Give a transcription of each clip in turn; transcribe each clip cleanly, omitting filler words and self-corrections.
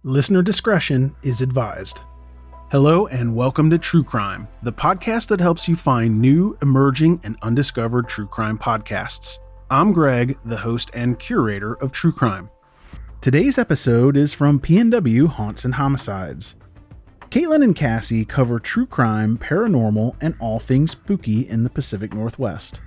Listener discretion is advised. Hello and welcome to True Crime, the podcast that helps you find new, emerging, and undiscovered true crime podcasts. I'm Greg, the host and curator of True Crime. Today's episode is from PNW Haunts and Homicides. Caitlin and Cassie cover true crime, paranormal, and all things spooky in the Pacific Northwest.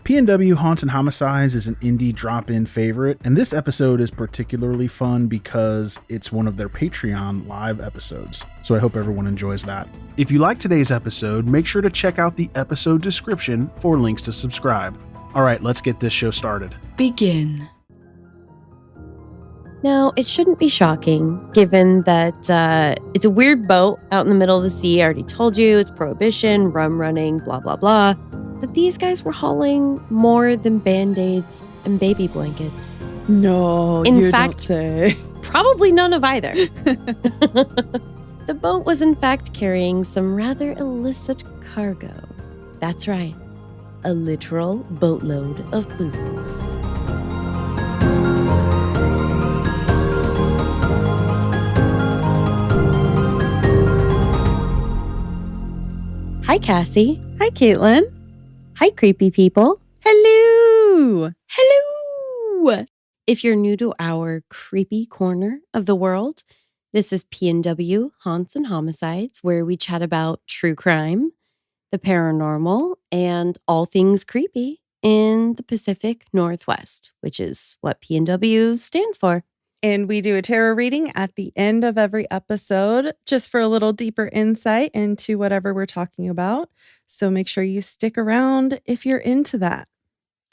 PNW Haunts and Homicides is an indie drop-in favorite, and this episode is particularly fun because it's one of their Patreon live episodes, so I hope everyone enjoys that. If you like today's episode, make sure to check out the episode description for links to subscribe. All right, let's get this show started. Begin. Now, it shouldn't be shocking, given that it's a weird boat out in the middle of the sea. I already told you, it's prohibition, rum running, blah, blah, blah. That these guys were hauling more than Band-Aids and baby blankets. No, in fact, don't say. Probably none of either. The boat was in fact carrying some rather illicit cargo. That's right, a literal boatload of booze. Hi, Cassie. Hi, Caitlin. Hi, creepy people. Hello. Hello. If you're new to our creepy corner of the world, this is PNW Haunts and Homicides, where we chat about true crime, the paranormal, and all things creepy in the Pacific Northwest, which is what PNW stands for. And we do a tarot reading at the end of every episode, just for a little deeper insight into whatever we're talking about. So make sure you stick around if you're into that.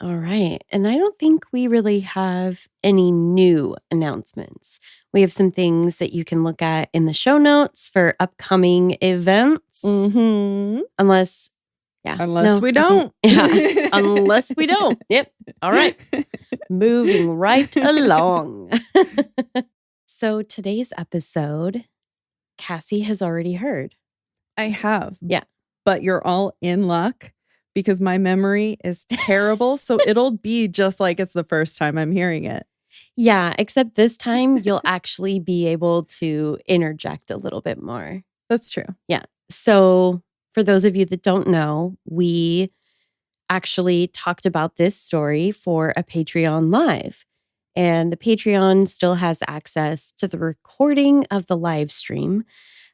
All right. And I don't think we really have any new announcements. We have some things that you can look at in the show notes for upcoming events. Mm-hmm. Unless we don't. Yeah, unless we don't. Yep. All right. Moving right along. So today's episode, Cassie has already heard. I have. Yeah. But you're all in luck because my memory is terrible. So it'll be just like it's the first time I'm hearing it. Yeah, except this time you'll actually be able to interject a little bit more. That's true. Yeah. So for those of you that don't know, we actually talked about this story for a Patreon Live. And the Patreon still has access to the recording of the live stream.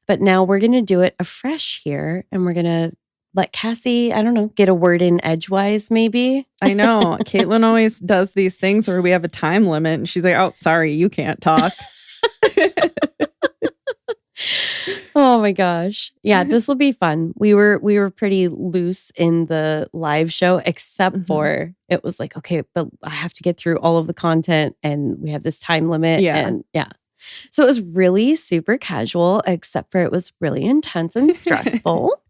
But now we're going to do it afresh here. And we're going to let Cassie, I don't know, get a word in edgewise maybe. I know. Caitlin always does these things where we have a time limit. And she's like, oh, sorry, you can't talk. Oh my gosh. Yeah, this will be fun. We were pretty loose in the live show, except for it was like, okay, but I have to get through all of the content and we have this time limit. Yeah. And yeah. So it was really super casual, except for it was really intense and stressful.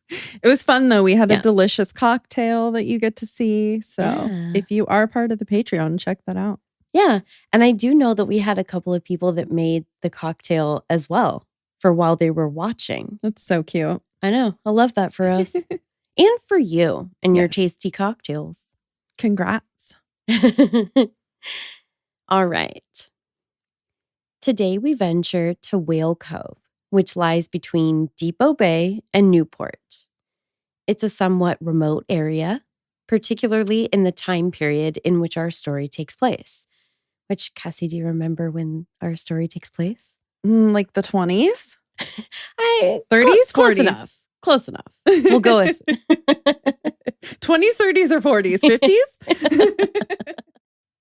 It was fun though. We had a delicious cocktail that you get to see. So if you are part of the Patreon, check that out. Yeah. And I do know that we had a couple of people that made the cocktail as well for while they were watching. That's so cute. I know. I love that for us. And for you and your tasty cocktails. Congrats. All right. Today we venture to Whale Cove, which lies between Depot Bay and Newport. It's a somewhat remote area, particularly in the time period in which our story takes place. Which, Cassie, do you remember when our story takes place? Like the 20s? 30s? 40s? Close enough. We'll go with 20s, 30s, or 40s? 50s?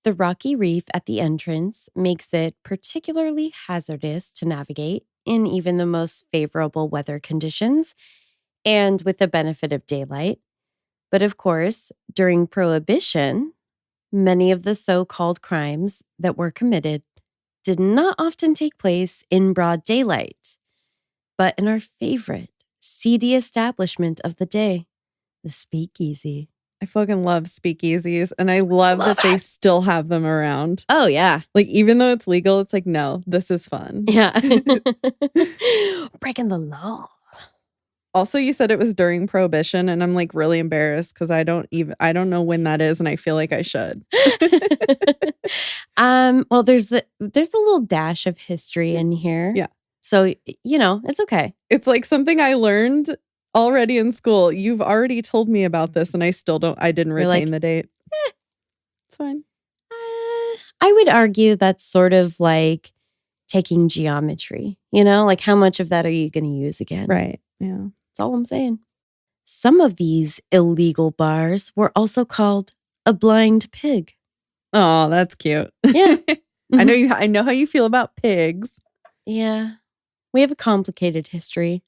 The rocky reef at the entrance makes it particularly hazardous to navigate in even the most favorable weather conditions and with the benefit of daylight. But of course, during Prohibition, many of the so-called crimes that were committed did not often take place in broad daylight, but in our favorite seedy establishment of the day, the speakeasy. I fucking love speakeasies, and I love that they still have them around. Oh, yeah. Like, even though it's legal, it's like, no, this is fun. Yeah. Breaking the law. Also, you said it was during Prohibition, and I'm like really embarrassed because I don't know when that is, and I feel like I should. Well, there's a little dash of history in here. Yeah. So, it's okay. It's like something I learned already in school. You've already told me about this, and I didn't retain the date. It's fine. I would argue that's sort of like taking geometry, like how much of that are you going to use again? Right. Yeah. That's all I'm saying. Some of these illegal bars were also called a blind pig. Oh, that's cute. Yeah. I know how you feel about pigs. Yeah. We have a complicated history.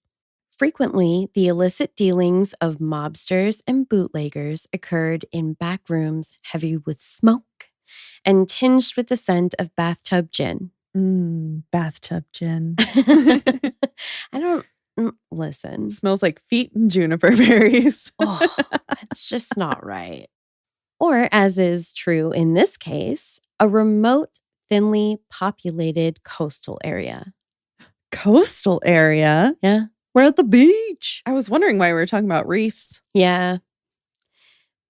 Frequently, the illicit dealings of mobsters and bootleggers occurred in back rooms heavy with smoke and tinged with the scent of bathtub gin. Bathtub gin. I don't listen. Smells like feet and juniper berries. Oh, it's just not right. Or, as is true in this case, a remote, thinly populated coastal area. Coastal area? Yeah. We're at the beach. I was wondering why we were talking about reefs. Yeah.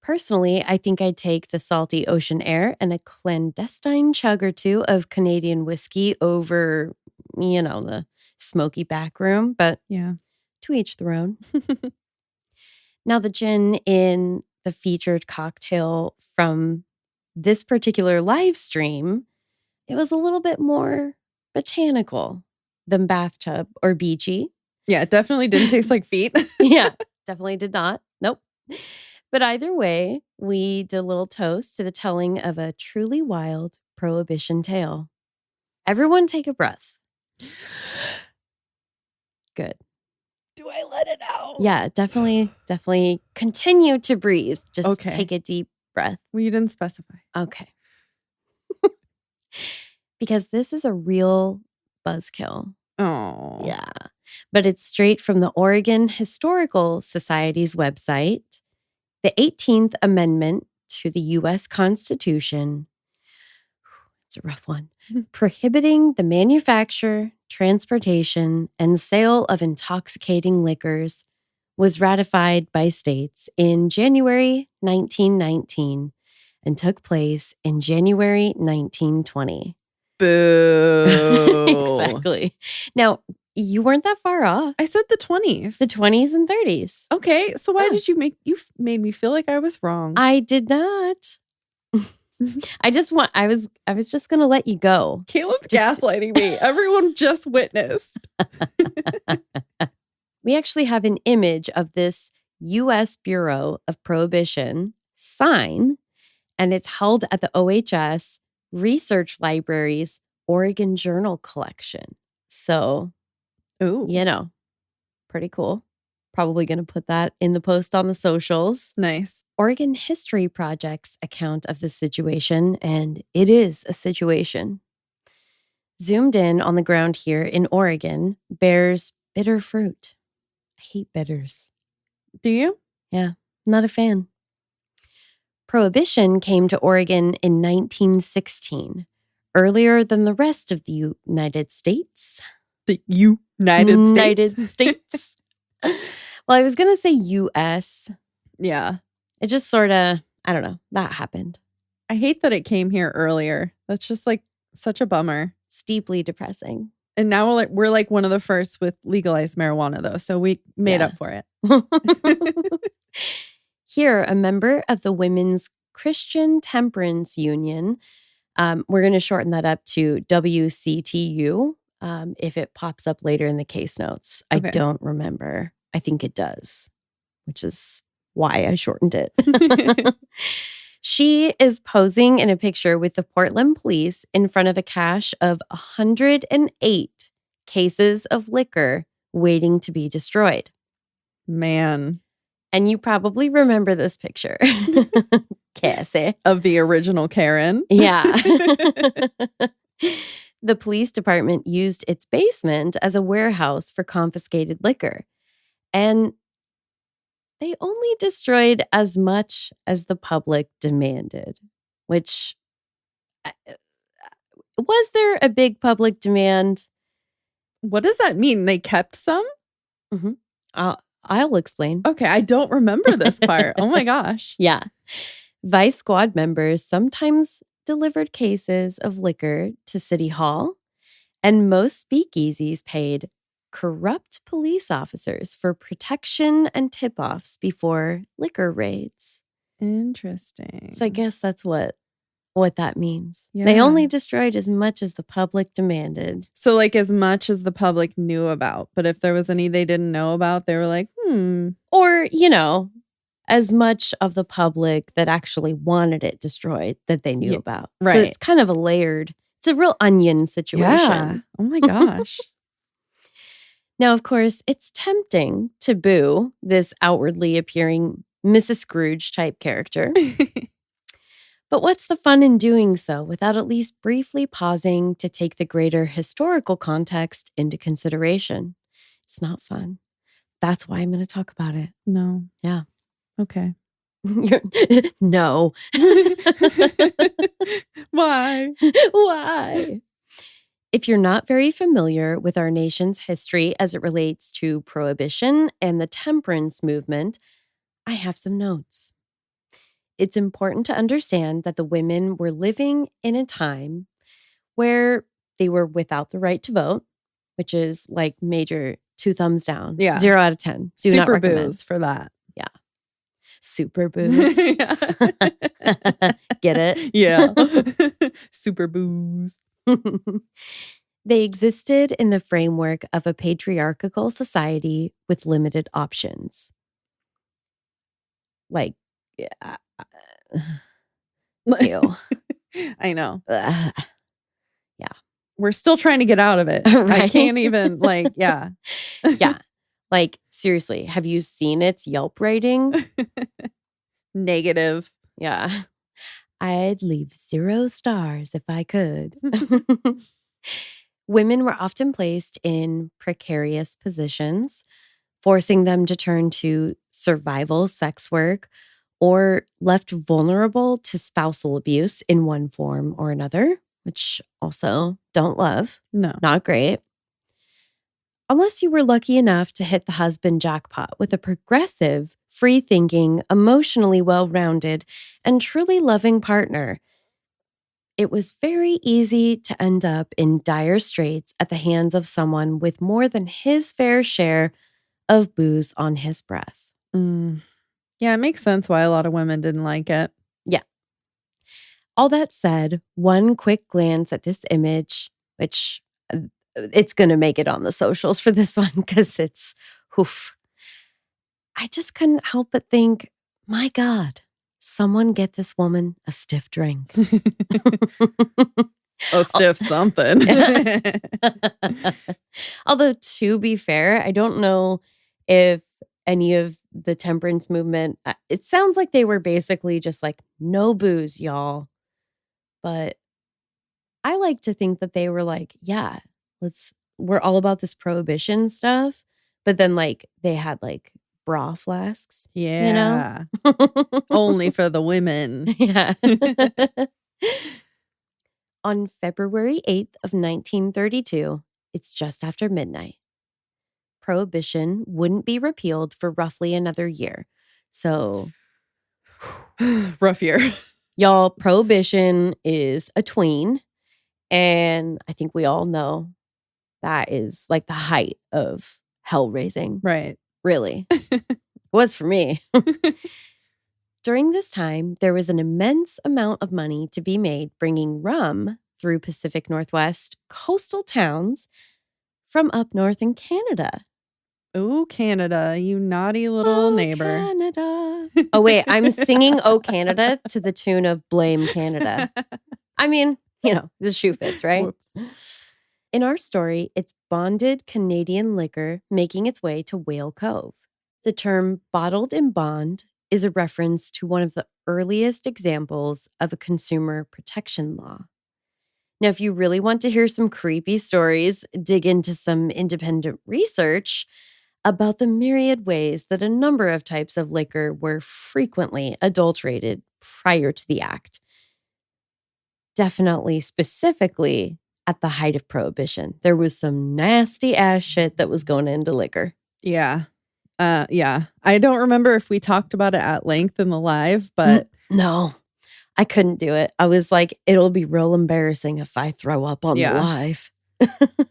Personally, I think I'd take the salty ocean air and a clandestine chug or two of Canadian whiskey over, the smoky back room. But yeah, to each their own. Now, the gin in the featured cocktail from this particular live stream, it was a little bit more botanical than bathtub or beachy. Yeah, it definitely didn't taste like feet. Yeah, definitely did not. Nope. But either way, we did a little toast to the telling of a truly wild prohibition tale. Everyone take a breath. Good. Do I let it out? Yeah, definitely continue to breathe. Just okay. Take a deep breath. Well, you didn't specify. Okay. Because this is a real buzzkill. Oh. Yeah. But it's straight from the Oregon Historical Society's website. The 18th Amendment to the U.S. Constitution, it's a rough one, prohibiting the manufacture, transportation, and sale of intoxicating liquors was ratified by states in January 1919 and took place in January 1920. Boo. Exactly. Now, you weren't that far off. I said the 20s. The 20s and 30s. Okay, so why did you made me feel like I was wrong? I did not. I was just going to let you go. Caitlin's gaslighting me. Everyone just witnessed. We actually have an image of this U.S. Bureau of Prohibition sign, and it's held at the OHS Research Library's Oregon Journal collection. So, pretty cool. Probably going to put that in the post on the socials. Nice. Oregon History Project's account of the situation, and it is a situation. Zoomed in on the ground here in Oregon bears bitter fruit. I hate bitters. Do you? Yeah, not a fan. Prohibition came to Oregon in 1916, earlier than the rest of the United States. The United States. Well, I was going to say U.S. Yeah. It just sort of, I don't know, that happened. I hate that it came here earlier. That's just like such a bummer. It's deeply depressing. And now we're like one of the first with legalized marijuana, though. So we made up for it. Here, a member of the Women's Christian Temperance Union, we're going to shorten that up to WCTU if it pops up later in the case notes. Okay. I don't remember. I think it does, which is why I shortened it. She is posing in a picture with the Portland police in front of a cache of 108 cases of liquor waiting to be destroyed. Man. And you probably remember this picture. Cassie. Of the original Karen. Yeah. The police department used its basement as a warehouse for confiscated liquor. And they only destroyed as much as the public demanded, which was there a big public demand? What does that mean? They kept some? Mm-hmm. I'll explain. Okay, I don't remember this part. Oh my gosh. Yeah. Vice Squad members sometimes delivered cases of liquor to City Hall, and most speakeasies paid corrupt police officers for protection and tip-offs before liquor raids. Interesting. So I guess that's what that means. Yeah. They only destroyed as much as the public demanded. So like as much as the public knew about, but if there was any they didn't know about, they were like, Or, as much of the public that actually wanted it destroyed that they knew about. Right. So it's kind of it's a real onion situation. Yeah. Oh my gosh. Now, of course, it's tempting to boo this outwardly appearing Mrs. Scrooge type character. But what's the fun in doing so without at least briefly pausing to take the greater historical context into consideration? It's not fun. That's why I'm going to talk about it. No. Yeah. Okay. No. Why? Why? If you're not very familiar with our nation's history as it relates to prohibition and the temperance movement, I have some notes. It's important to understand that the women were living in a time where they were without the right to vote, which is like major 2 thumbs down. Yeah. 0 out of 10. Do not Super recommend. booze for that. Yeah. Super booze. Get it? Yeah. Super booze. They existed in the framework of a patriarchal society with limited options. Like, ew. I know. Yeah. We're still trying to get out of it. Right? I can't even, yeah. Yeah. Like, seriously, have you seen its Yelp rating? Negative. Yeah. I'd leave 0 stars if I could. Women were often placed in precarious positions, forcing them to turn to survival sex work or left vulnerable to spousal abuse in one form or another, which also don't love. No. Not great. Unless you were lucky enough to hit the husband jackpot with a progressive, free-thinking, emotionally well-rounded, and truly loving partner, it was very easy to end up in dire straits at the hands of someone with more than his fair share of booze on his breath. Yeah, it makes sense why a lot of women didn't like it. Yeah. All that said, one quick glance at this image, which it's going to make it on the socials for this one because it's, oof. I just couldn't help but think, my God, someone get this woman a stiff drink. A stiff something. Although, to be fair, I don't know if any of the temperance movement, it sounds like they were basically just like, no booze, y'all. But I like to think that they were like, yeah, we're all about this prohibition stuff. But then like they had like bra flasks. Yeah. You know? Only for the women. Yeah. On February 8th of 1932, it's just after midnight. Prohibition wouldn't be repealed for roughly another year. So, rough year. Y'all, prohibition is a tween. And I think we all know that is like the height of hell raising. Right. Really. Was for me. During this time, there was an immense amount of money to be made bringing rum through Pacific Northwest coastal towns from up north in Canada. Oh, Canada, you naughty little neighbor. Canada. Oh, wait, I'm singing Oh, Canada to the tune of Blame Canada. I mean, the shoe fits, right? Whoops. In our story, it's bonded Canadian liquor making its way to Whale Cove. The term bottled in bond is a reference to one of the earliest examples of a consumer protection law. Now, if you really want to hear some creepy stories, dig into some independent research about the myriad ways that a number of types of liquor were frequently adulterated prior to the act. Definitely, specifically at the height of Prohibition, there was some nasty ass shit that was going into liquor. Yeah. Yeah. I don't remember if we talked about it at length in the live, but No, I couldn't do it. I was like, it'll be real embarrassing if I throw up on the live.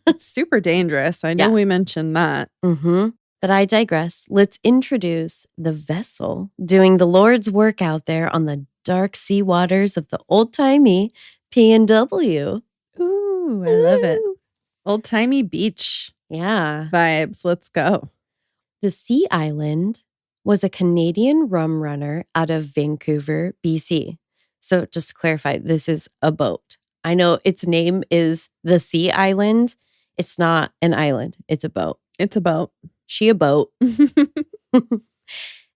It's super dangerous. I know we mentioned that. Mm-hmm. But I digress. Let's introduce the vessel doing the Lord's work out there on the dark sea waters of the old-timey PNW. Ooh, I love it. Old-timey beach vibes. Let's go. The Sea Island was a Canadian rum runner out of Vancouver, BC. So just to clarify, this is a boat. I know its name is the Sea Island. It's not an island. It's a boat. It's a boat. She a boat.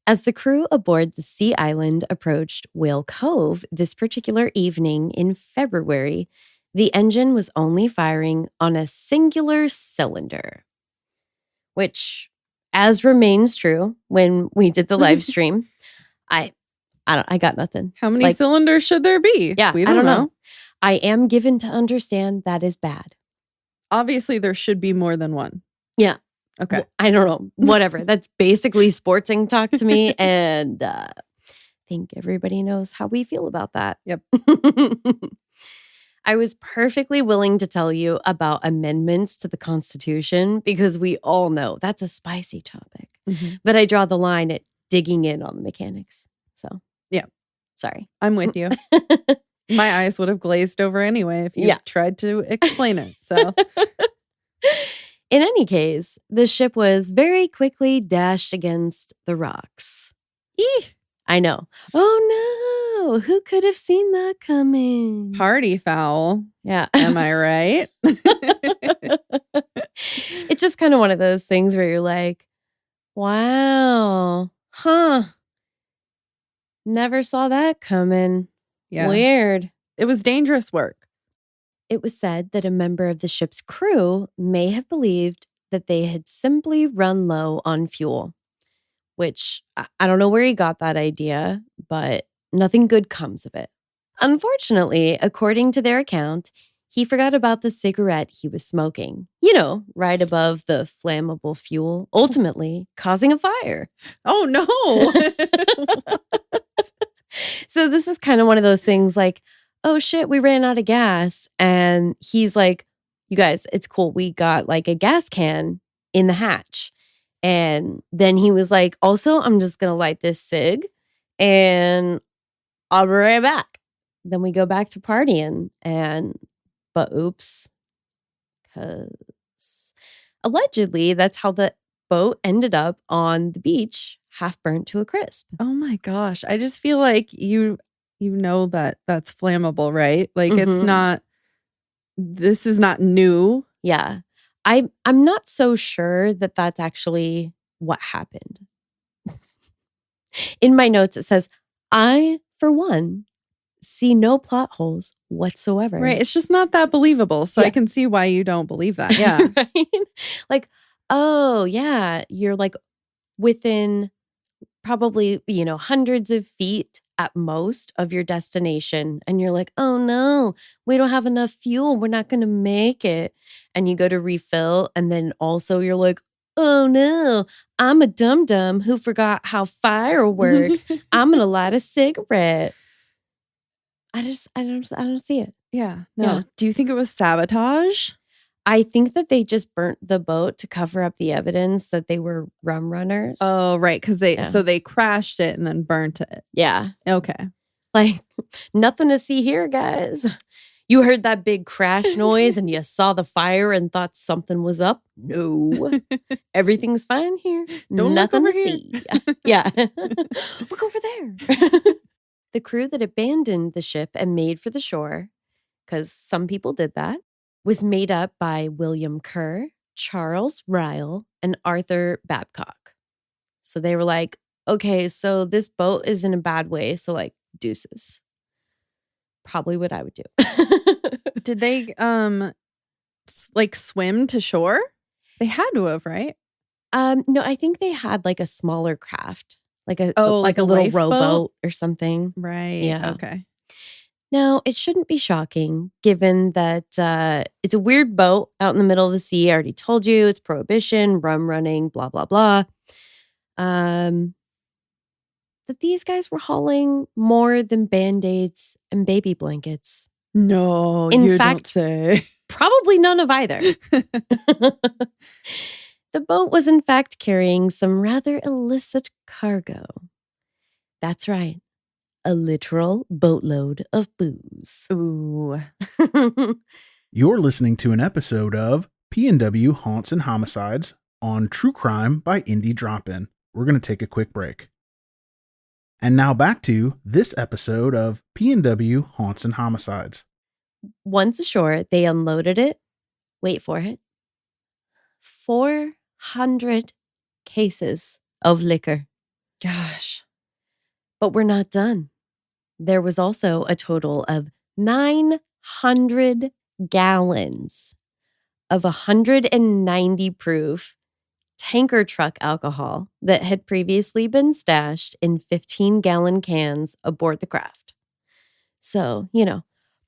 As the crew aboard the Sea Island approached Whale Cove this particular evening in February, the engine was only firing on a singular cylinder, which, as remains true when we did the live stream, I got nothing. How many cylinders should there be? Yeah, we don't know. I am given to understand that is bad. Obviously, there should be more than one. Yeah. Okay. Well, I don't know. Whatever. That's basically sporting talk to me. And I think everybody knows how we feel about that. Yep. I was perfectly willing to tell you about amendments to the Constitution because we all know that's a spicy topic. Mm-hmm. But I draw the line at digging in on the mechanics. So, yeah. Sorry. I'm with you. My eyes would have glazed over anyway if you tried to explain it. So, in any case, the ship was very quickly dashed against the rocks. Eeh. I know. Oh no, who could have seen that coming? Party foul. Yeah. Am I right? It's just kind of one of those things where you're like, wow, huh. Never saw that coming. Yeah. Weird. It was dangerous work. It was said that a member of the ship's crew may have believed that they had simply run low on fuel, which I don't know where he got that idea, but nothing good comes of it. Unfortunately, according to their account, he forgot about the cigarette he was smoking, right above the flammable fuel, ultimately causing a fire. Oh, no. So this is kind of one of those things like, oh shit, we ran out of gas. And he's like, you guys, it's cool. We got like a gas can in the hatch. And then he was like, also, I'm just going to light this cig and I'll be right back. Then we go back to partying but oops, because allegedly that's how the boat ended up on the beach, half burnt to a crisp. Oh my gosh. I just feel like you know that that's flammable, right? Like this is not new. Yeah. I'm not so sure that that's actually what happened. In my notes, it says, I, for one, see no plot holes whatsoever. Right. It's just not that believable. So I can see why you don't believe that. Yeah. Right? Like, oh, yeah, you're like within probably, hundreds of feet at most of your destination. And you're like, oh no, we don't have enough fuel. We're not going to make it. And you go to refill. And then also you're like, oh no, I'm a dum-dum who forgot how fire works. I'm going to light a cigarette. I don't see it. Yeah. No. Yeah. Do you think it was sabotage? I think that they just burnt the boat to cover up the evidence that they were rum runners. Oh, right. Because they crashed it and then burnt it. Yeah. Okay. Like, nothing to see here, guys. You heard that big crash noise and you saw the fire and thought something was up? No. Everything's fine here. Nothing to see. Yeah. Look over there. The crew that abandoned the ship and made for the shore, because some people did that, was made up by William Kerr, Charles Ryle, and Arthur Babcock. So they were like, okay, so this boat is in a bad way, so like deuces. Probably what I would do. Did they swim to shore? They had to have, right? No, I think they had like a smaller craft, like a like a little lifeboat? rowboat or something. Right. Yeah. Okay. Now, it shouldn't be shocking given that it's a weird boat out in the middle of the sea. I already told you it's prohibition, rum running, blah, blah, blah. That these guys were hauling more than Band-Aids and baby blankets. No, In you fact, don't say. Probably none of either. The boat was in fact carrying some rather illicit cargo. That's right. A literal boatload of booze. Ooh. You're listening to an episode of PNW Haunts and Homicides on True Crime by Indie Drop-In. We're going to take a quick break. And now back to this episode of PNW Haunts and Homicides. Once ashore, they unloaded it. Wait for it. 400 cases of liquor. Gosh. But we're not done. There was also a total of 900 gallons of 190 proof tanker truck alcohol that had previously been stashed in 15-gallon cans aboard the craft. So,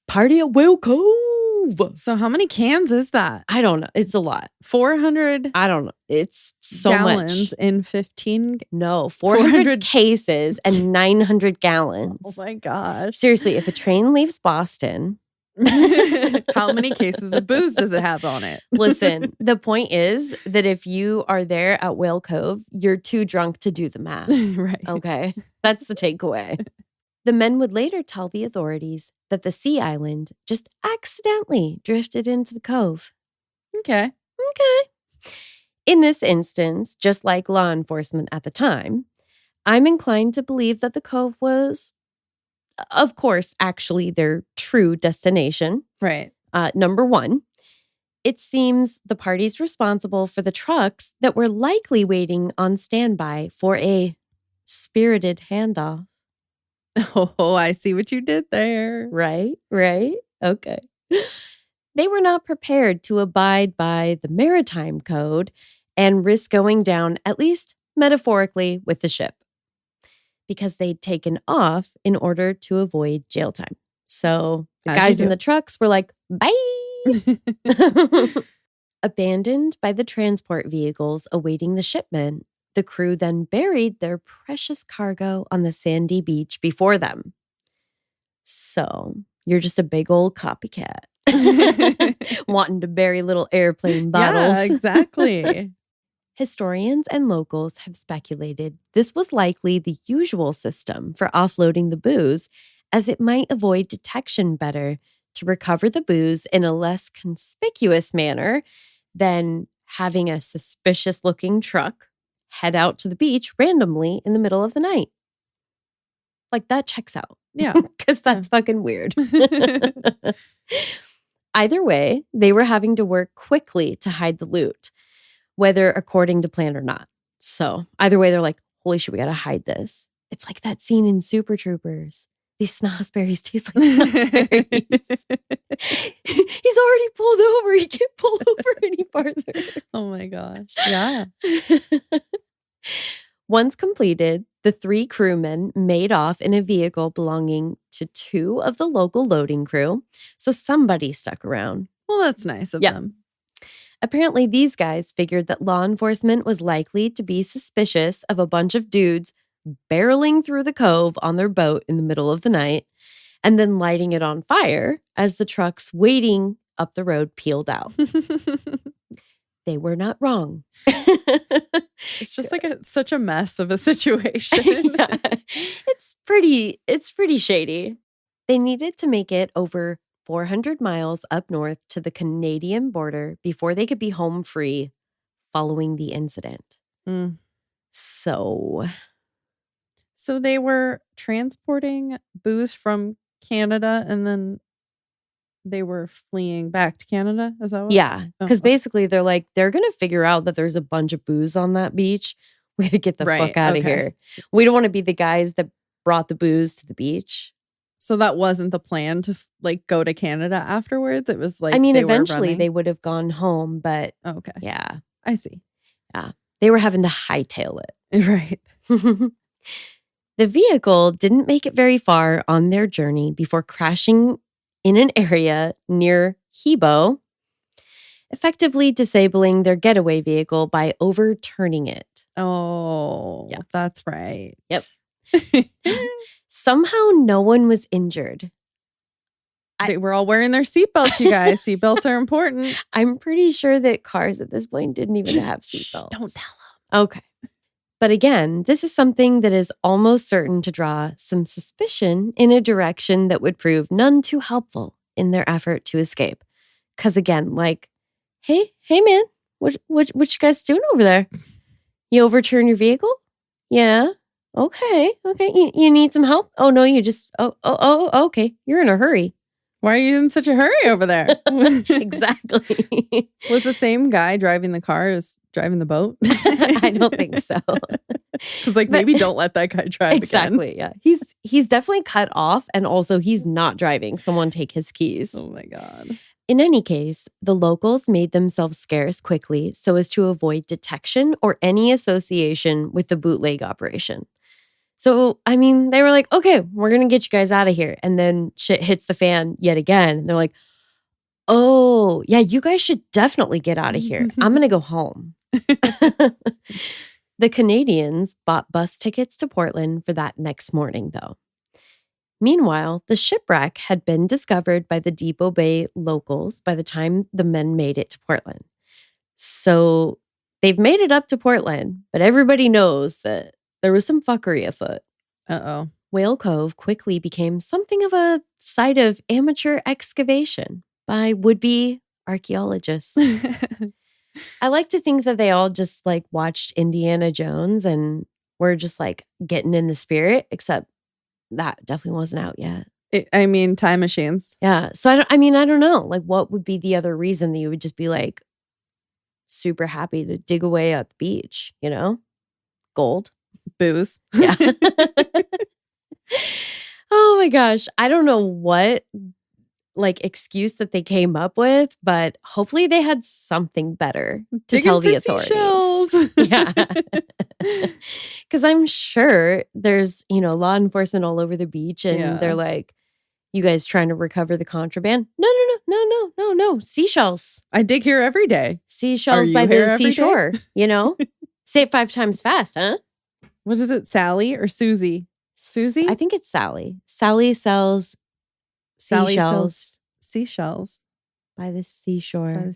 party at Whale Cove. So how many cans is that? I don't know. It's a lot. 400 I don't know. It's so gallons much. in 15. No, 400 cases and 900 gallons. Oh my gosh. Seriously, if a train leaves Boston... How many cases of booze does it have on it? Listen, the point is that if you are there at Whale Cove, you're too drunk to do the math. Right. Okay? That's the takeaway. The men would later tell the authorities that the sea island just accidentally drifted into the cove. Okay. In this instance, just like law enforcement at the time, I'm inclined to believe that the cove was, of course, actually their true destination. Right. Number one, it seems the parties responsible for the trucks that were likely waiting on standby for a spirited handoff. Oh, I see what you did there. Right? Okay. They were not prepared to abide by the maritime code and risk going down, at least metaphorically, with the ship, because they'd taken off in order to avoid jail time. So the guys in the trucks were like, bye. Abandoned by the transport vehicles awaiting the shipment, the crew then buried their precious cargo on the sandy beach before them. So you're just a big old copycat. Wanting to bury little airplane bottles. Yeah, exactly. Historians and locals have speculated this was likely the usual system for offloading the booze, as it might avoid detection better to recover the booze in a less conspicuous manner than having a suspicious-looking truck head out to the beach randomly in the middle of the night. Like, that checks out. Yeah. Because that's fucking weird. Either way, they were having to work quickly to hide the loot, whether according to plan or not. So either way, they're like, holy shit, we gotta hide this. It's like that scene in Super Troopers. These snozberries taste like snozberries. He's already pulled over. He can't pull over any farther. Oh my gosh. Yeah. Once completed, the 3 crewmen made off in a vehicle belonging to 2 of the local loading crew. So somebody stuck around. Well, that's nice of them. Apparently, these guys figured that law enforcement was likely to be suspicious of a bunch of dudes barreling through the cove on their boat in the middle of the night and then lighting it on fire as the trucks waiting up the road peeled out. They were not wrong. It's just like such a mess of a situation. Yeah. It's pretty shady. They needed to make it over 400 miles up north to the Canadian border before they could be home free following the incident. Mm. So they were transporting booze from Canada and then they were fleeing back to Canada? Is that what? Yeah, because basically they're like, they're going to figure out that there's a bunch of booze on that beach. We got to get the fuck out of here. We don't want to be the guys that brought the booze to the beach. So that wasn't the plan to go to Canada afterwards? It was like, I mean, eventually they would have gone home, but okay. Yeah. I see. Yeah. They were having to hightail it. Right. The vehicle didn't make it very far on their journey before crashing in an area near Hebo, effectively disabling their getaway vehicle by overturning it. Oh, Yeah. that's right. Yep. Somehow no one was injured. They were all wearing their seatbelts, you guys. Seatbelts are important. I'm pretty sure that cars at this point didn't even have seatbelts. Don't tell them. Okay. But again, this is something that is almost certain to draw some suspicion in a direction that would prove none too helpful in their effort to escape. Because again, like, hey man, what you guys doing over there? You overturn your vehicle? Yeah. Okay. You need some help? Oh no, you just okay. You're in a hurry. Why are you in such a hurry over there? Exactly. Was the same guy driving the car as driving the boat? I don't think so. Because maybe don't let that guy drive exactly, again. Yeah. He's definitely cut off, and also he's not driving. Someone take his keys. Oh my God. In any case, the locals made themselves scarce quickly so as to avoid detection or any association with the bootleg operation. So, I mean, they were like, okay, we're going to get you guys out of here. And then shit hits the fan yet again. And they're like, oh, yeah, you guys should definitely get out of here. I'm going to go home. The Canadians bought bus tickets to Portland for that next morning, though. Meanwhile, the shipwreck had been discovered by the Depot Bay locals by the time the men made it to Portland. So they've made it up to Portland, but everybody knows that there was some fuckery afoot. Uh-oh. Whale Cove quickly became something of a site of amateur excavation by would-be archaeologists. I like to think that they all just watched Indiana Jones and were just getting in the spirit, except that definitely wasn't out yet. Time machines. Yeah. So I don't know. What would be the other reason that you would just be super happy to dig away at the beach, Gold. Booze. Yeah. Oh my gosh. I don't know what excuse that they came up with, but hopefully they had something better to tell the authorities. Yeah. Because I'm sure there's, law enforcement all over the beach and they're like, you guys trying to recover the contraband? No. Seashells. I dig here every day. Seashells by the seashore, Say it 5 times fast, huh? What is it, Sally or Susie? Susie? I think it's Sally. Sally sells seashells by the seashore.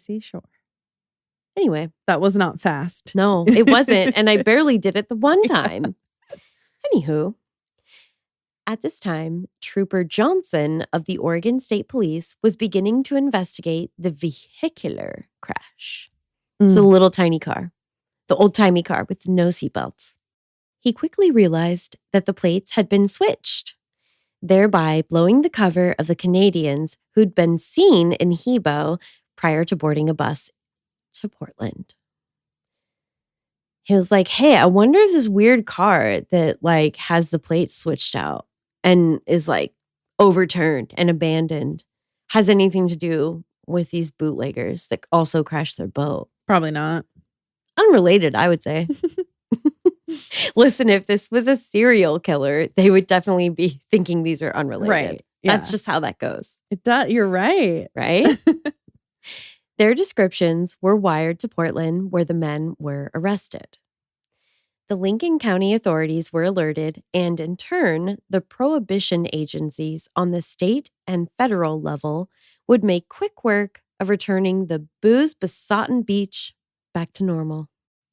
Anyway. That was not fast. No, it wasn't. And I barely did it the one time. Anywho, at this time, Trooper Johnson of the Oregon State Police was beginning to investigate the Vehicular crash. It's a little tiny car, the old-timey car with no seatbelts. He quickly realized that the plates had been switched, thereby blowing the cover of the Canadians who'd been seen in Hebo prior to boarding a bus to Portland. He was like, hey, I wonder if this weird car that has the plates switched out and is overturned and abandoned has anything to do with these bootleggers that also crashed their boat. Probably not. Unrelated, I would say. Listen, if this was a serial killer, they would definitely be thinking these are unrelated. Right. Yeah. That's just how that goes. It does. You're right. Right? Their descriptions were wired to Portland, where the men were arrested. The Lincoln County authorities were alerted, and in turn, the prohibition agencies on the state and federal level would make quick work of returning the booze-besotted beach back to normal.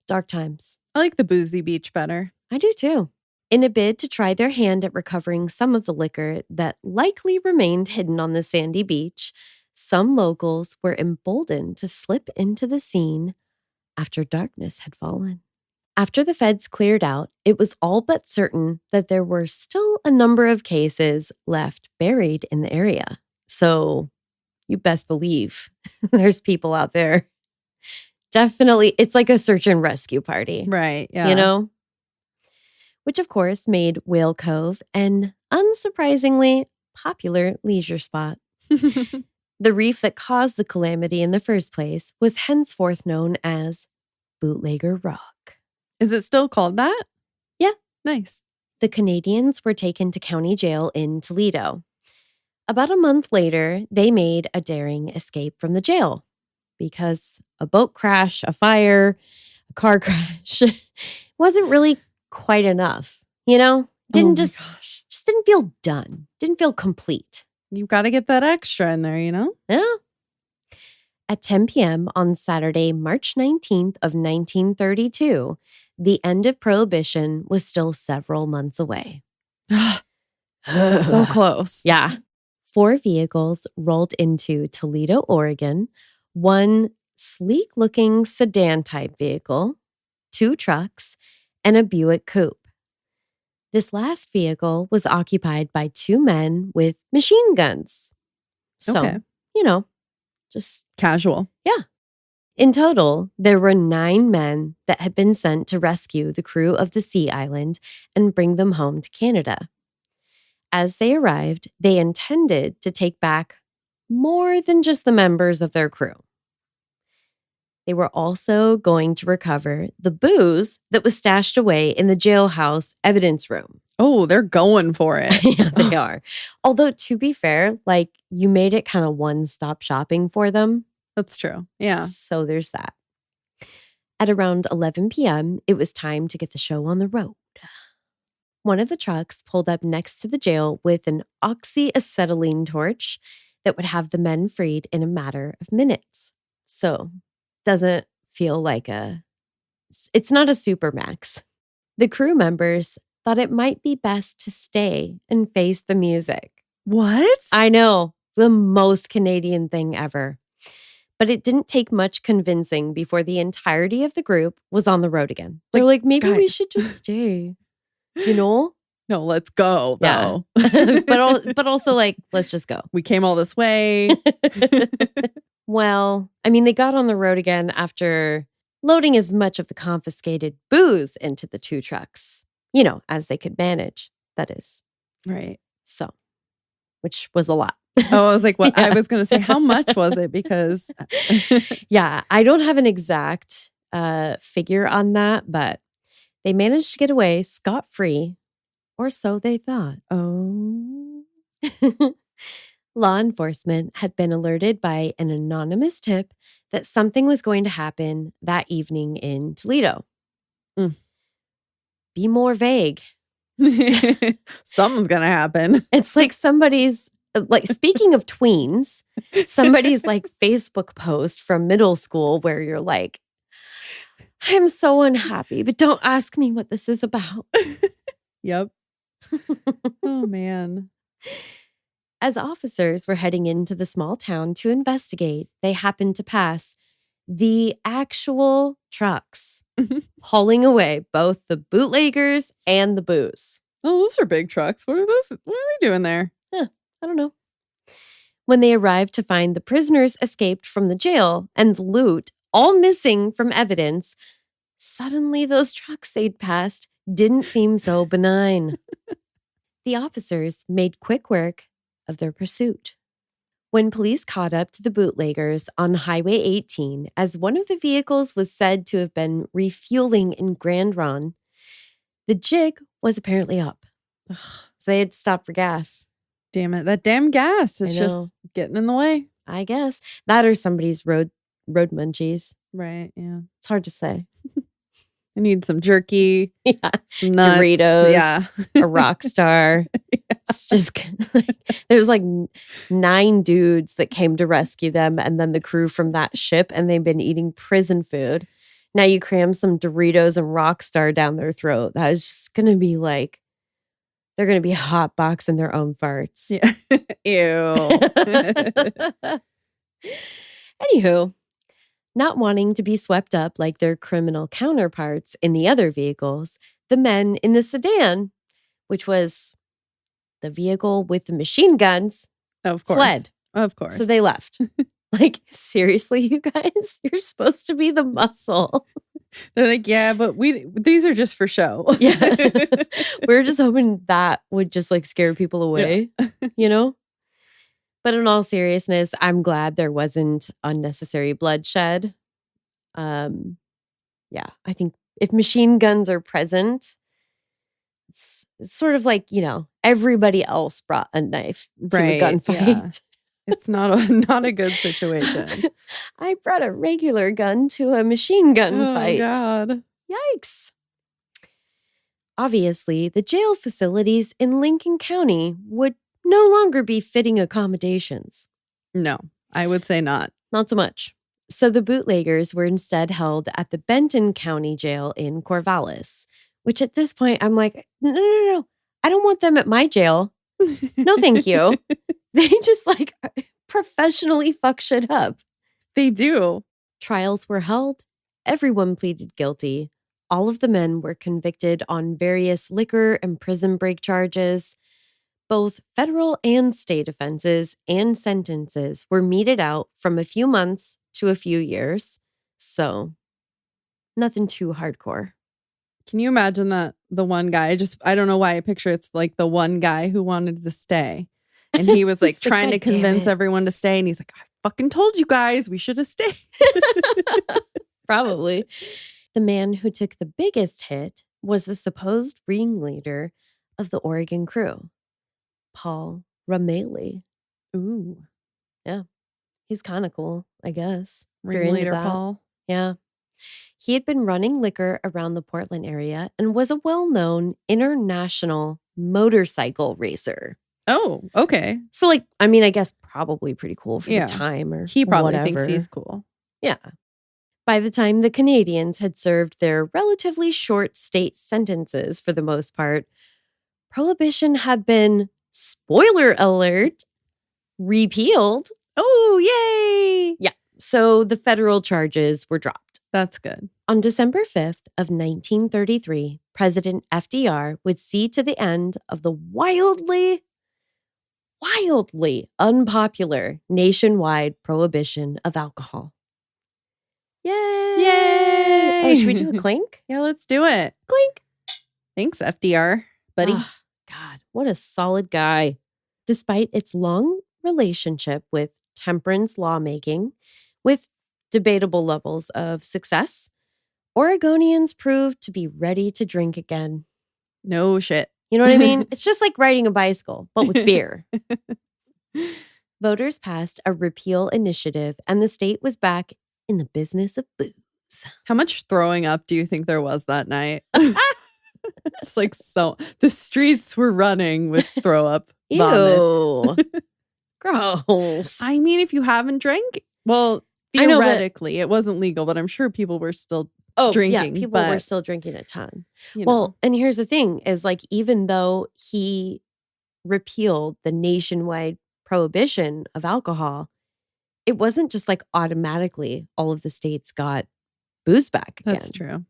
Dark times. I like the boozy beach better. I do too. In a bid to try their hand at recovering some of the liquor that likely remained hidden on the sandy beach, some locals were emboldened to slip into the scene after darkness had fallen. After the feds cleared out, it was all but certain that there were still a number of cases left buried in the area. So you best believe there's people out there. Definitely, it's like a search and rescue party. Right, yeah. Which, of course, made Whale Cove an unsurprisingly popular leisure spot. The reef that caused the calamity in the first place was henceforth known as Bootlegger Rock. Is it still called that? Yeah. Nice. The Canadians were taken to county jail in Toledo. About a month later, they made a daring escape from the jail because a boat crash, a fire, a car crash, wasn't really quite enough, you know? Gosh. Just didn't feel done. Didn't feel complete. You've got to get that extra in there, you know? Yeah. At 10 p.m. on Saturday, March 19th of 1932, the end of Prohibition was still several months away. So close. Yeah. 4 vehicles rolled into Toledo, Oregon, 1 sleek-looking sedan-type vehicle, 2 trucks, and a Buick coupe. This last vehicle was occupied by 2 men with machine guns. So, Okay. just Casual. yeah. In total, there were 9 men that had been sent to rescue the crew of the Sea Island and bring them home to Canada. As they arrived, they intended to take back more than just the members of their crew. They were also going to recover the booze that was stashed away in the jailhouse evidence room. Oh, they're going for it. Yeah, they are. Although, to be fair, you made it kind of one-stop shopping for them. That's true. Yeah. So there's that. At around 11 p.m., it was time to get the show on the road. One of the trucks pulled up next to the jail with an oxyacetylene torch that would have the men freed in a matter of minutes. So, doesn't feel like it's not a Supermax. The crew members thought it might be best to stay and face the music. What? I know, the most Canadian thing ever. But it didn't take much convincing before the entirety of the group was on the road again. They're like, maybe we should just stay, you know? No, let's go, though. Yeah. but also, let's just go. We came all this way. Well, I mean, they got on the road again after loading as much of the confiscated booze into the 2 trucks, as they could manage, that is. Right. So, which was a lot. Oh, I was like, what? Yeah. I was going to say, how much was it? Because yeah, I don't have an exact figure on that, but they managed to get away scot-free, or so they thought. Oh. Law enforcement had been alerted by an anonymous tip that something was going to happen that evening in Toledo. Be more vague. Something's going to happen. It's like somebody's, speaking of tweens, somebody's Facebook post from middle school where you're like, I'm so unhappy, but don't ask me what this is about. Yep. Oh, man. As officers were heading into the small town to investigate, they happened to pass the actual trucks hauling away both the bootleggers and the booze. Oh, those are big trucks. What are those? What are they doing there? I don't know. When they arrived to find the prisoners escaped from the jail and the loot all missing from evidence, suddenly those trucks they'd passed didn't seem so benign. The officers made quick work of their pursuit. When police caught up to the bootleggers on Highway 18, as one of the vehicles was said to have been refueling in Grand Ronde, the jig was apparently up. So they had stopped for gas. Damn it. That damn gas is just getting in the way. I guess. That or somebody's road munchies. Right. Yeah. It's hard to say. I need some jerky. Yeah. Some nuts. Doritos. Yeah. A rock star. Yeah. It's just there's 9 dudes that came to rescue them and then the crew from that ship, and they've been eating prison food. Now you cram some Doritos and rock star down their throat. That is just going to be they're going to be hot boxing their own farts. Yeah. Ew. Anywho, not wanting to be swept up like their criminal counterparts in the other vehicles, the men in the sedan, which was the vehicle with the machine guns, of course. fled. Of course. So they left. Seriously, you guys? You're supposed to be the muscle. They're like, yeah, but these are just for show. Yeah. We're just hoping that would just scare people away, But in all seriousness, I'm glad there wasn't unnecessary bloodshed. Yeah, I think if machine guns are present, it's sort of everybody else brought a knife to a gunfight. Yeah. It's not a good situation. I brought a regular gun to a machine gun fight. Oh, God. Yikes. Obviously, the jail facilities in Lincoln County would no longer be fitting accommodations. No, I would say not. Not so much. So the bootleggers were instead held at the Benton County Jail in Corvallis, which at this point I'm like, no. I don't want them at my jail. No, thank you. They just like professionally fuck shit up. They do. Trials were held. Everyone pleaded guilty. All of the men were convicted on various liquor and prison break charges. Both federal and state offenses and sentences were meted out from a few months to a few years. So, nothing too hardcore. Can you imagine that the one guy, I don't know why I picture it's like the one guy who wanted to stay. And he was like trying to convince everyone to stay. And he's like, I fucking told you guys we should have stayed. Probably. The man who took the biggest hit was the supposed ringleader of the Oregon crew, Paul Rameli. Ooh. Yeah. He's kind of cool, I guess. Ringleader Paul. Yeah. He had been running liquor around the Portland area and was a well-known international motorcycle racer. Oh, okay. So I guess probably pretty cool for the time or he probably whatever. thinks he's cool. Yeah. By the time the Canadians had served their relatively short state sentences for the most part, Prohibition had been, spoiler alert, repealed. Oh, yay! Yeah. So the federal charges were dropped. That's good. On December 5th of 1933, President FDR would see to the end of the wildly unpopular nationwide prohibition of alcohol. Yay! Yay! Oh, should we do a clink? Yeah, let's do it. Clink. Thanks, FDR, buddy. Oh, God, what a solid guy. Despite its long relationship with temperance lawmaking, with debatable levels of success, Oregonians proved to be ready to drink again. No shit. You know what I mean? It's just like riding a bicycle, but with beer. Voters passed a repeal initiative, and the state was back in the business of booze. How much throwing up do you think there was that night? It's like the streets were running with throw up. Ew. Gross. I mean, if you haven't drank, well, theoretically, it wasn't legal, but I'm sure people were still drinking. Yeah, people were still drinking a ton. And here's the thing is even though he repealed the nationwide prohibition of alcohol, it wasn't just automatically all of the states got booze back again. That's true.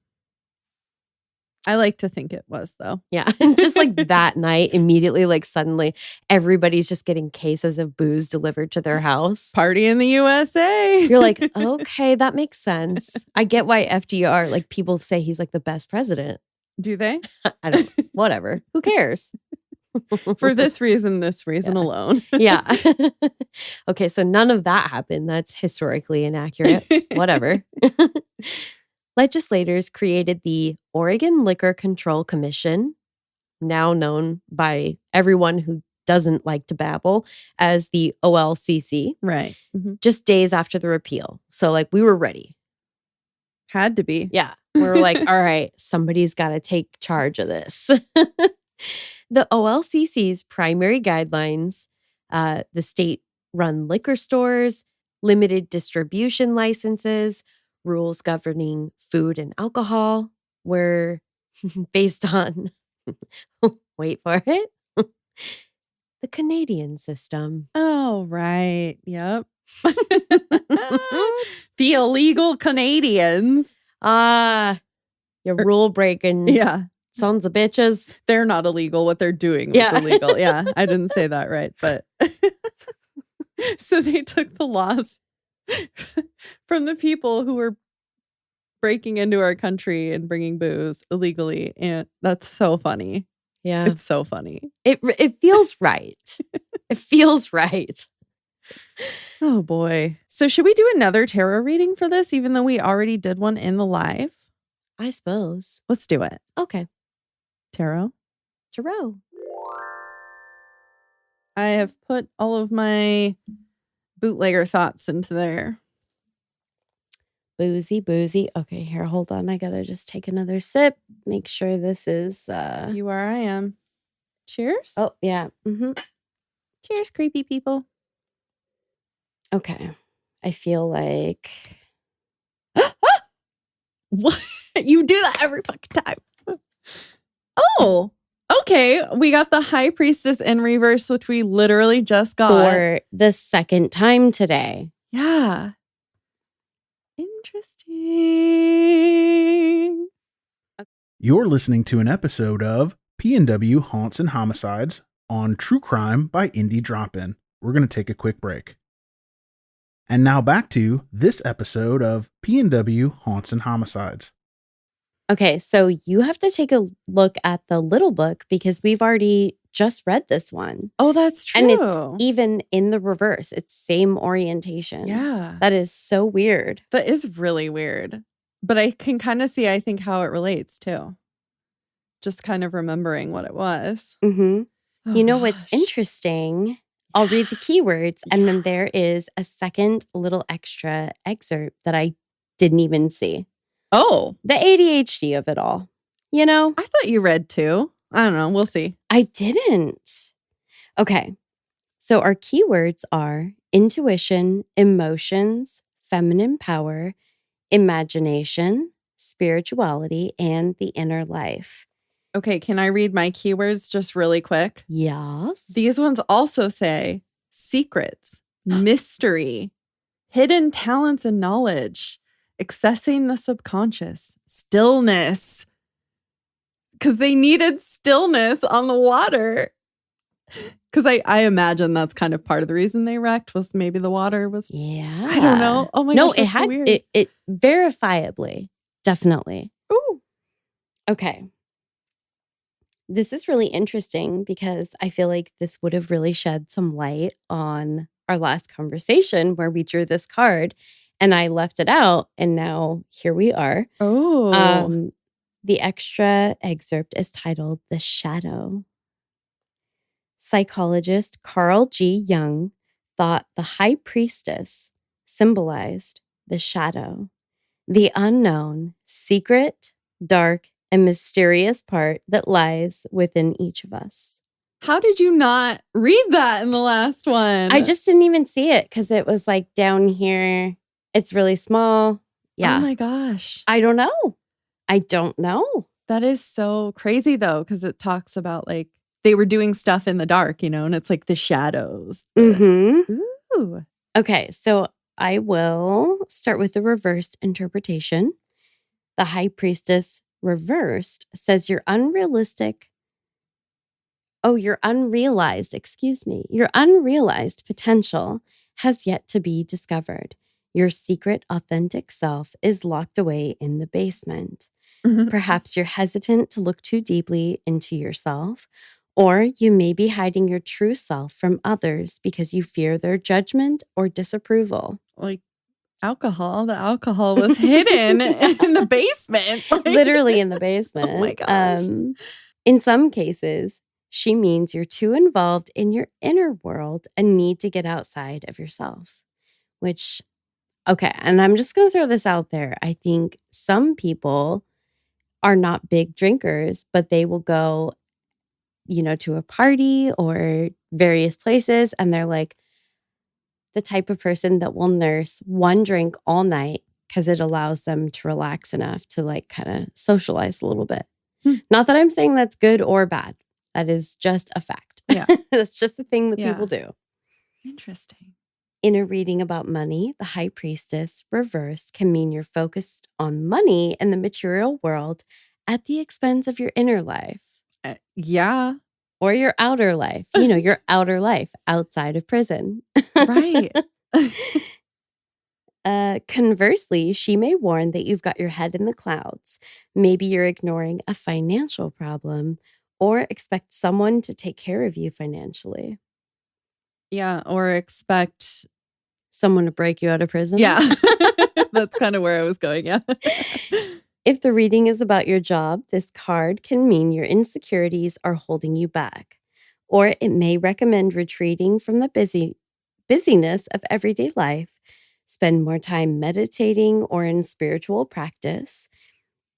I like to think it was, though. Yeah. Just that night, immediately, suddenly, everybody's just getting cases of booze delivered to their house. Party in the USA. You're like, okay, that makes sense. I get why FDR, people say he's the best president. Do they? I don't, whatever. Who cares? For this reason alone. Yeah. Okay, so none of that happened. That's historically inaccurate. Whatever. Legislators created the Oregon Liquor Control Commission, now known by everyone who doesn't like to babble as the OLCC. Right. Mm-hmm. Just days after the repeal. So we were ready. Had to be. Yeah. We were all right, somebody's got to take charge of this. The OLCC's primary guidelines, the state-run liquor stores, limited distribution licenses, rules governing food and alcohol were based on, wait for it, the Canadian system. Oh, right. Yep. The illegal Canadians. You're rule breaking. Yeah. Sons of bitches. They're not illegal. What they're doing was illegal. Yeah. I didn't say that right, but so they took the laws from the people who were breaking into our country and bringing booze illegally. And that's so funny. Yeah. It's so funny. It feels right. It feels right. Oh boy. So should we do another tarot reading for this, even though we already did one in the live? I suppose. Let's do it. Okay. Tarot. I have put all of my bootlegger thoughts into there. Boozy. Okay, here, hold on. I gotta just take another sip. Make sure this is You are, I am. Cheers. Oh, yeah. Cheers, creepy people. Okay. I feel like What? You do that every fucking time. Oh, okay. We got the High Priestess in reverse, which we literally just got. for the second time today. Yeah. Interesting. You're listening to an episode of PNW Haunts and Homicides on True Crime by Indie Drop-In. We're going to take a quick break. And now back to this episode of PNW Haunts and Homicides. Okay, so you have to take a look at the little book because we've already just read this one. Oh, that's true. And it's even in the reverse. It's same orientation. Yeah. That is so weird. That is really weird. But I can kind of see, I think, how it relates too. Just kind of remembering what it was. Mm-hmm. Oh, you know what's gosh. interesting? I'll read the keywords, and then there is a second little extra excerpt that I didn't even see. Oh. The ADHD of it all. You know? I thought you read too. I don't know. We'll see. I didn't. Okay. So our keywords are intuition, emotions, feminine power, imagination, spirituality, and the inner life. Okay, can I read my keywords just really quick? Yes. These ones also say secrets, mystery, hidden talents and knowledge, accessing the subconscious, stillness. Because they needed stillness on the water. Because I imagine that's kind of part of the reason they wrecked was maybe the water was. Yeah. I don't know. Oh my no, gosh, it that's so had weird. it verifiably, definitely. Ooh. Okay. This is really interesting because I feel like this would have really shed some light on our last conversation where we drew this card and I left it out. And now here we are. Oh. The extra excerpt is titled The Shadow. Psychologist Carl G. Jung thought the high priestess symbolized the shadow, the unknown, secret, dark, and mysterious part that lies within each of us. How did you not read that in the last one? I just didn't even see it because it was like down here. It's really small. Yeah. Oh my gosh. I don't know. That is so crazy though, because it talks about like they were doing stuff in the dark, you know, and it's like the shadows. Mm-hmm. Ooh. Okay, so I will start with the reversed interpretation. The high priestess reversed says your unrealized potential has yet to be discovered. Your secret, authentic self is locked away in the basement. Mhm. Perhaps you're hesitant to look too deeply into yourself, or you may be hiding your true self from others because you fear their judgment or disapproval. Like alcohol. The alcohol was hidden in the basement. Like, Literally in the basement. Oh my gosh. In some cases, she means you're too involved in your inner world and need to get outside of yourself. Which, okay, and I'm just going to throw this out there. I think some people are not big drinkers, but they will go, to a party or various places, and they're like the type of person that will nurse one drink all night because it allows them to relax enough to like kind of socialize a little bit. Not that I'm saying that's good or bad. That is just a fact. Yeah. That's just the thing that Yeah. people do. Interesting. In a reading about money, the high priestess reversed can mean you're focused on money and the material world at the expense of your inner life. Yeah. Or your outer life. Your outer life outside of prison. Right. Conversely, she may warn that you've got your head in the clouds. Maybe you're ignoring a financial problem or expect someone to take care of you financially. Yeah. Or expect someone to break you out of prison. Yeah. That's kind of where I was going. Yeah. If the reading is about your job, this card can mean your insecurities are holding you back. Or it may recommend retreating from the busyness of everyday life, spend more time meditating or in spiritual practice.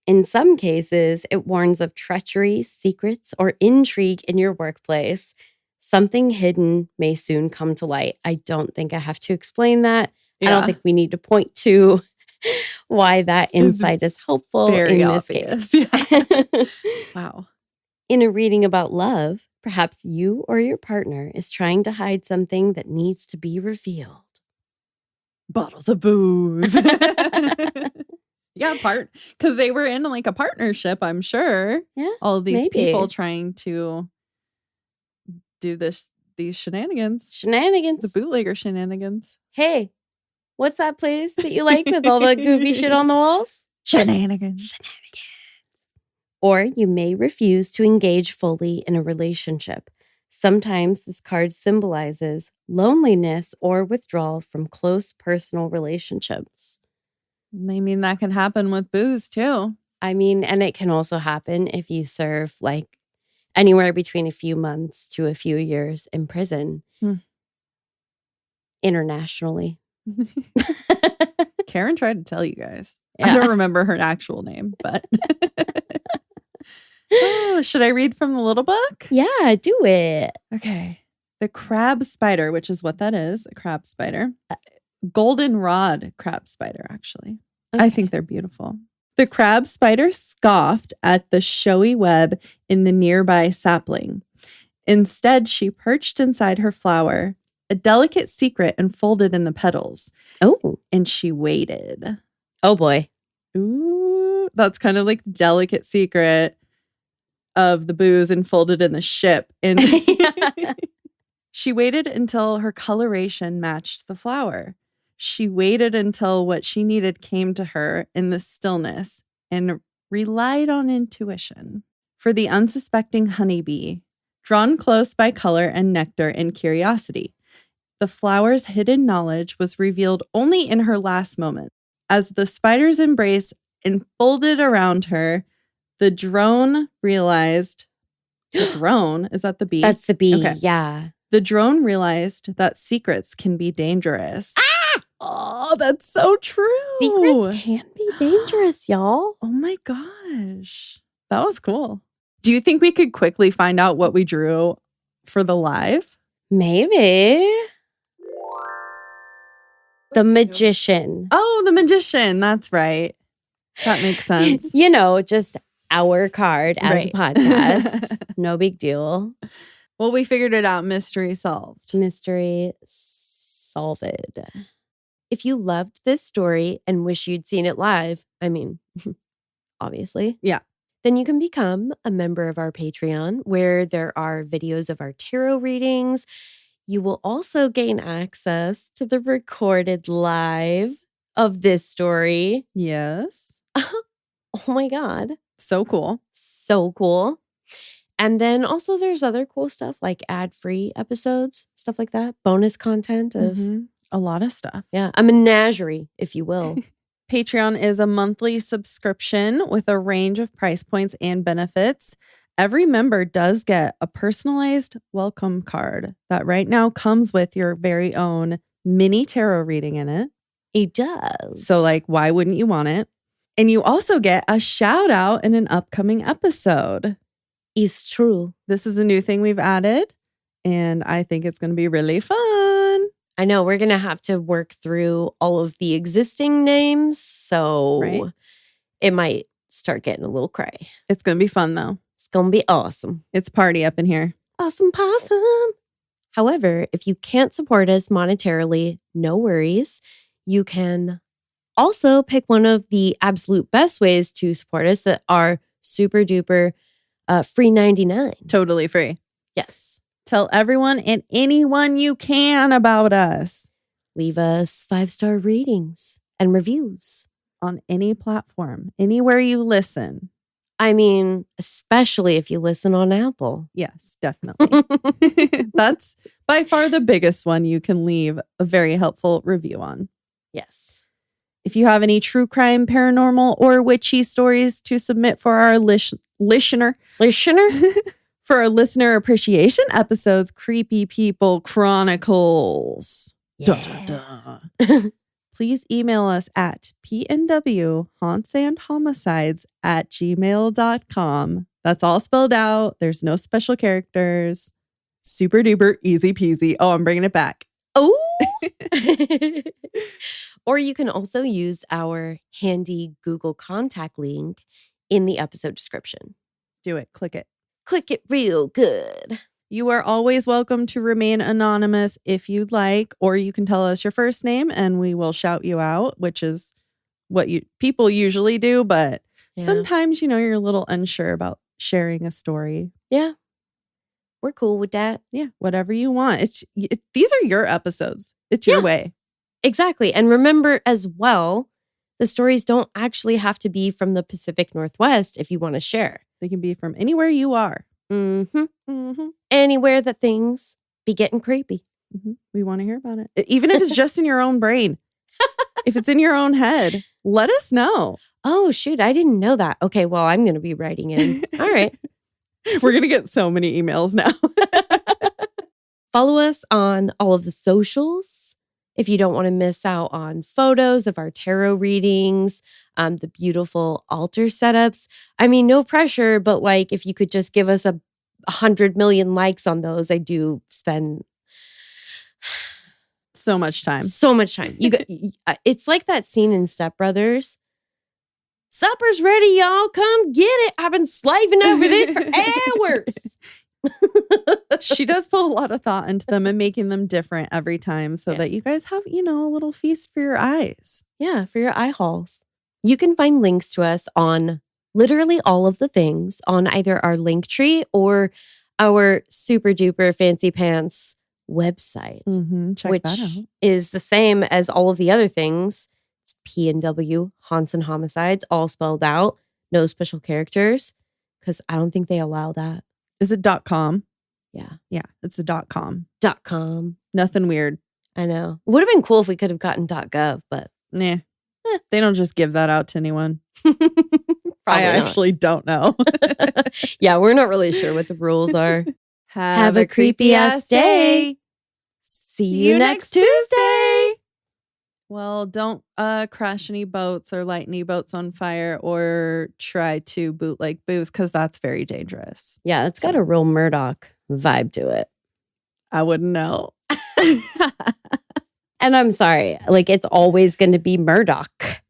In some cases, it warns of treachery, secrets, or intrigue in your workplace. Something hidden may soon come to light. I don't think I have to explain that. Yeah. I don't think we need to point to why that insight is helpful Very in obvious. this case. Yeah. Wow. In a reading about love, perhaps you or your partner is trying to hide something that needs to be revealed. Bottles of booze. Yeah, because they were in like a partnership, I'm sure. Yeah, all of these maybe. people trying to do these shenanigans. The bootlegger shenanigans. Hey, what's that place that you like with all the goofy shit on the walls? Shenanigans. Or you may refuse to engage fully in a relationship. Sometimes this card symbolizes loneliness or withdrawal from close personal relationships. I mean, that can happen with booze too. I mean, and it can also happen if you serve like anywhere between a few months to a few years in prison. Internationally. Karen tried to tell you guys. Yeah. I don't remember her actual name, but should I read from the little book? Yeah, do it. Okay. The crab spider, which is what that is, a crab spider. Goldenrod crab spider, actually. Okay. I think they're beautiful. The crab spider scoffed at the showy web in the nearby sapling. Instead, she perched inside her flower, a delicate secret enfolded in the petals. Oh. And she waited. Oh, boy. Ooh, that's kind of like the delicate secret of the booze enfolded in the ship. And she waited until her coloration matched the flower. She waited until what she needed came to her in the stillness and relied on intuition. For the unsuspecting honeybee, drawn close by color and nectar and curiosity, the flower's hidden knowledge was revealed only in her last moment. As the spider's embrace enfolded around her, the drone realized... The drone? Is that the bee? That's the bee, Okay. yeah. The drone realized that secrets can be dangerous. Ah! Oh, that's so true. Secrets can be dangerous, y'all. Oh my gosh. That was cool. Do you think we could quickly find out what we drew for the live? Maybe. The magician. Oh, the magician. That's right. That makes sense. You know, just our card as Right. a podcast. No big deal. Well, we figured it out. Mystery solved. Mystery solved. If you loved this story and wish you'd seen it live, I mean, obviously. Yeah. Then you can become a member of our Patreon, where there are videos of our tarot readings. You will also gain access to the recorded live of this story. Yes. Oh my God. So cool. So cool. And then also there's other cool stuff like ad-free episodes, stuff like that. Bonus content of, a lot of stuff. yeah, a menagerie, if you will. Patreon is a monthly subscription with a range of price points and benefits. Every member does get a personalized welcome card that right now comes with your very own mini tarot reading in it. It does. So, like, why wouldn't you want it? And you also get a shout out in an upcoming episode. It's true. This is a new thing we've added, and I think it's going to be really fun. I know we're going to have to work through all of the existing names, so it might start getting a little cray. It's going to be fun, though. It's going to be awesome. It's party up in here. Awesome possum. However, if you can't support us monetarily, no worries. You can also pick one of the absolute best ways to support us that are super duper free 99. Totally free. Yes. Tell everyone and anyone you can about us. Leave us 5-star ratings and reviews On any platform, anywhere you listen. I mean, especially if you listen on Apple. Yes, definitely. That's by far the biggest one you can leave a very helpful review on. Yes. If you have any true crime, paranormal, or witchy stories to submit for our listener for our listener appreciation episodes, Creepy People Chronicles. Yeah. Dun, dun, dun. please email us at pnwhauntsandhomicides@gmail.com. That's all spelled out. There's no special characters. Super duper easy peasy. Oh, I'm bringing it back. Oh! Or you can also use our handy Google contact link in the episode description. Do it. Click it. Click it real good. You are always welcome to remain anonymous if you'd like, or you can tell us your first name and we will shout you out, which is what people usually do. But sometimes, you're a little unsure about sharing a story. Yeah. We're cool with that. Yeah. Whatever you want. These are your episodes. It's your way. Exactly. And remember as well, the stories don't actually have to be from the Pacific Northwest if you want to share. They can be from anywhere you are. Mm-hmm. Mm-hmm. Anywhere that things be getting creepy. Mm-hmm. We want to hear about it. Even if it's just in your own brain. If it's in your own head, let us know. Oh, shoot. I didn't know that. Okay, well, I'm going to be writing in. All right. We're going to get so many emails now. Follow us on all of the socials if you don't want to miss out on photos of our tarot readings, the beautiful altar setups. I mean, no pressure, but like if you could just give us 100 million likes on those, I do spend so much time. It's like that scene in Step Brothers. Supper's ready, y'all. Come get it. I've been slaving over this for hours. She does put a lot of thought into them and making them different every time so that you guys have, a little feast for your eyes. Yeah, for your eye holes. You can find links to us on literally all of the things on either our link tree or our super duper fancy pants website, Check that out. Is the same as all of the other things. It's PNW, Haunts and Homicides, all spelled out. No special characters, because I don't think they allow that. Is it .com? Yeah. Yeah, it's a .com. .com. Nothing weird. I know. It would have been cool if we could have gotten .gov, but... Nah. They don't just give that out to anyone. I actually don't know. Yeah, we're not really sure what the rules are. Have a creepy ass day. See you next Tuesday. Well, don't crash any boats or light any boats on fire or try to bootleg booze because that's very dangerous. Yeah, it's got a real Murdoch vibe to it. I wouldn't know. And I'm sorry, like it's always going to be Murdoch.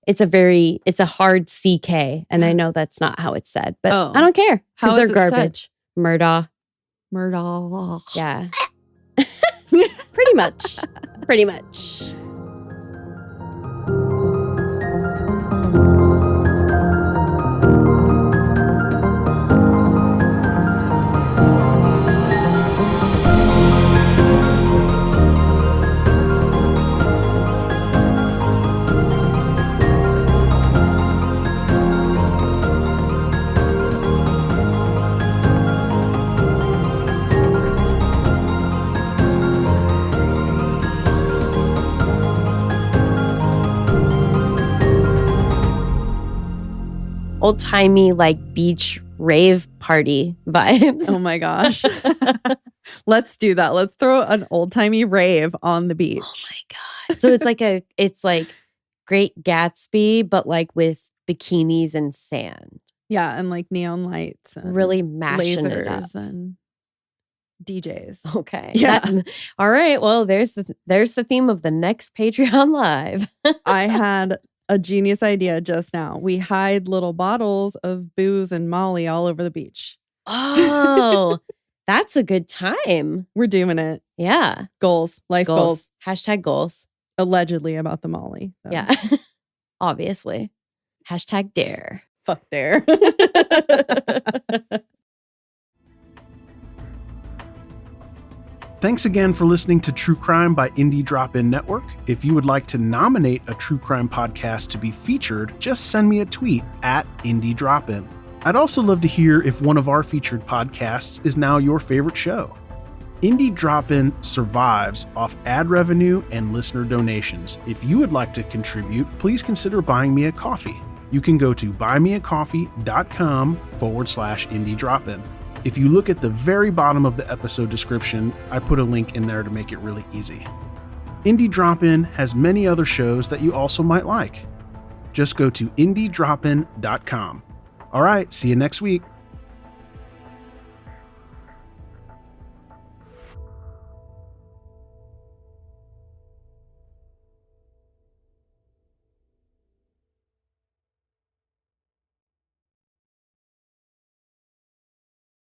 It's a hard CK, and I know that's not how it's said, but I don't care because they're garbage. Murdoch. Yeah. Pretty much. Pretty much. Old-timey like beach rave party vibes. Oh my gosh. Let's do that. Let's throw an old-timey rave on the beach. Oh my God. So it's like Great Gatsby, but like with bikinis and sand. Yeah, and like neon lights. And really mashing it up. And DJs. Okay. Yeah. All right. Well, there's the theme of the next Patreon Live. I had a genius idea just now. We hide little bottles of booze and Molly all over the beach. Oh, that's a good time. We're doing it. Yeah. Goals. Life goals. Hashtag goals. Allegedly about the Molly. So. Yeah. Obviously. Hashtag dare. Fuck dare. Thanks again for listening to True Crime by Indie Drop-In Network. If you would like to nominate a true crime podcast to be featured, just send me a tweet at Indie Drop-In. I'd also love to hear if one of our featured podcasts is now your favorite show. Indie Drop-In survives off ad revenue and listener donations. If you would like to contribute, please consider buying me a coffee. You can go to buymeacoffee.com/Indie Drop-In. If you look at the very bottom of the episode description, I put a link in there to make it really easy. Indie Drop-In has many other shows that you also might like. Just go to indiedropin.com. All right, see you next week.